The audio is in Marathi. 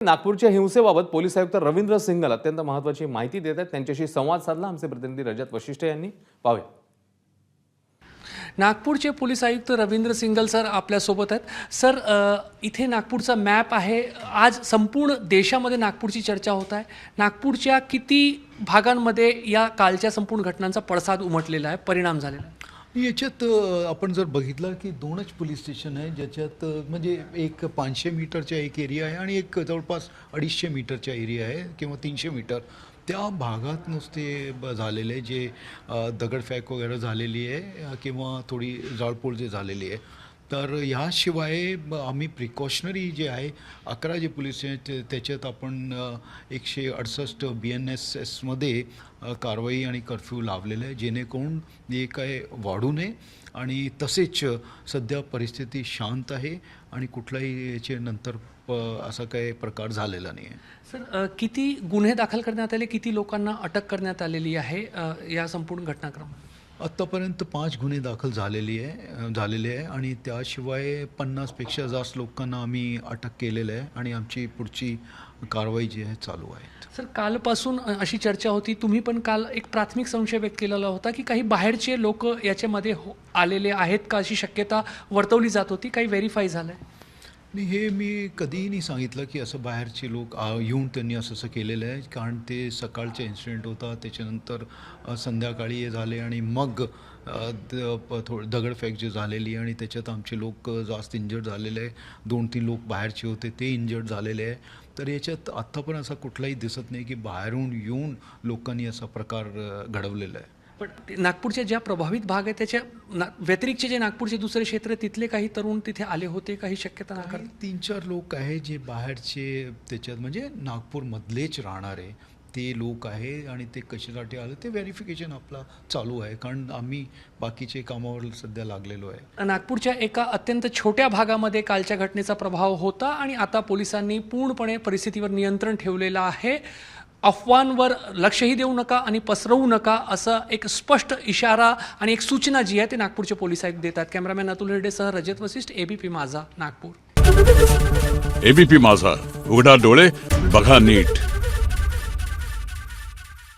नागपूरच्या हिंसेबाबत पोलीस आयुक्त रवींद्र सिंगल अत्यंत महत्त्वाची माहिती देत आहेत। त्यांच्याशी संवाद साधला आमचे प्रतिनिधी रजत वशिष्ठ यांनी। पाहूया। नागपूरचे पोलीस आयुक्त रवींद्र सिंगल सर आपल्यासोबत आहेत। सर, इथे नागपूरचा मॅप आहे। आज संपूर्ण देशामध्ये नागपूरची चर्चा होत आहे। नागपूरच्या किती भागांमध्ये या कालच्या संपूर्ण घटनांचा पडसाद उमटलेला आहे, परिणाम झालेला आहे? याच्यात आपण जर बघितलं की दोनच पोलीस स्टेशन आहे, ज्याच्यात म्हणजे एक 500 मीटरचा एक एरिया आहे आणि एक जवळपास 250 मीटरचा एरिया आहे किंवा 300 मीटर। त्या भागात नुसते झालेले जे दगडफेक वगैरे झालेली आहे किंवा थोडी जाळपोळ जे झालेली आहे। तर ह्याशिवाय आम्ही प्रिकॉशनरी जे आहे 11 जे पोलीस आहेत त्याच्यात आपण 168 BNSSमध्ये कारवाई आणि कर्फ्यू लावलेला आहे, जेणेकरून हे काय वाढू नये। आणि तसेच सध्या परिस्थिती शांत आहे आणि कुठलाही याचे नंतर असा काही प्रकार झालेला नाही आहे। सर, किती गुन्हे दाखल करण्यात आले, किती लोकांना अटक करण्यात आलेली आहे या संपूर्ण घटनाक्रमात? आत्तापर्यंत 5 गुन्हे दाखल झालेले आहे आणि त्याशिवाय 50पेक्षा जास्त लोकांना आम्ही अटक केलेलं आहे आणि आमची पुढची कारवाई जी आहे चालू आहे। सर, कालपासून अशी चर्चा होती, तुम्ही पण काल एक प्राथमिक संशय व्यक्त केलेला होता की काही बाहेरचे लोक याच्यामध्ये आलेले आहेत का, अशी शक्यता वर्तवली जात होती। काही व्हेरीफाय झालं आहे? नाही, हे मी कधीही नाही सांगितलं की असं बाहेरचे लोक येऊन त्यांनी असं केलेलं आहे, कारण ते सकाळचे इन्सिडेंट होता, त्याच्यानंतर संध्याकाळी हे झाले आणि मग दगडफेक जे झालेली आणि त्याच्यात आमचे लोक जास्त इंजर्ड झालेले आहे। 2-3 लोक बाहेरचे होते ते इंजर्ड झालेले आहे। तर याच्यात आत्ता पण असा कुठलाही दिसत नाही की बाहेरून येऊन लोकांनी असा प्रकार घडवलेला आहे। पण नागपूरच्या ज्या प्रभावित भाग आहे त्याच्या व्यतिरिक्त जे नागपूरचे दुसरे क्षेत्र तिथले काही तरुण तिथे आले होते, काही शक्यता नाकार? 3-4 लोक आहे जे बाहेरचे त्याच्यात म्हणजे नागपूरमधलेच राहणारे ते लोक आहे आणि ते कशासाठी आले ते व्हेरिफिकेशन आपला चालू आहे, कारण आम्ही बाकीचे कामावर सध्या लागलेलो आहे। नागपूरच्या एका अत्यंत छोट्या भागामध्ये कालच्या घटनेचा प्रभाव होता आणि आता पोलिसांनी पूर्णपणे परिस्थितीवर नियंत्रण ठेवलेलं आहे। अफवांवर लक्षही देऊ नका आणि पसरवू नका, असं एक स्पष्ट इशारा आणि एक सूचना जी आहे ते नागपूरचे पोलीस आयुक्त देतात। कॅमेरामॅन अतुल हेडेसह रजत वशिष्ठ, ABP माझा, नागपूर। ABP माझा, उघडा डोळे बघा नीट।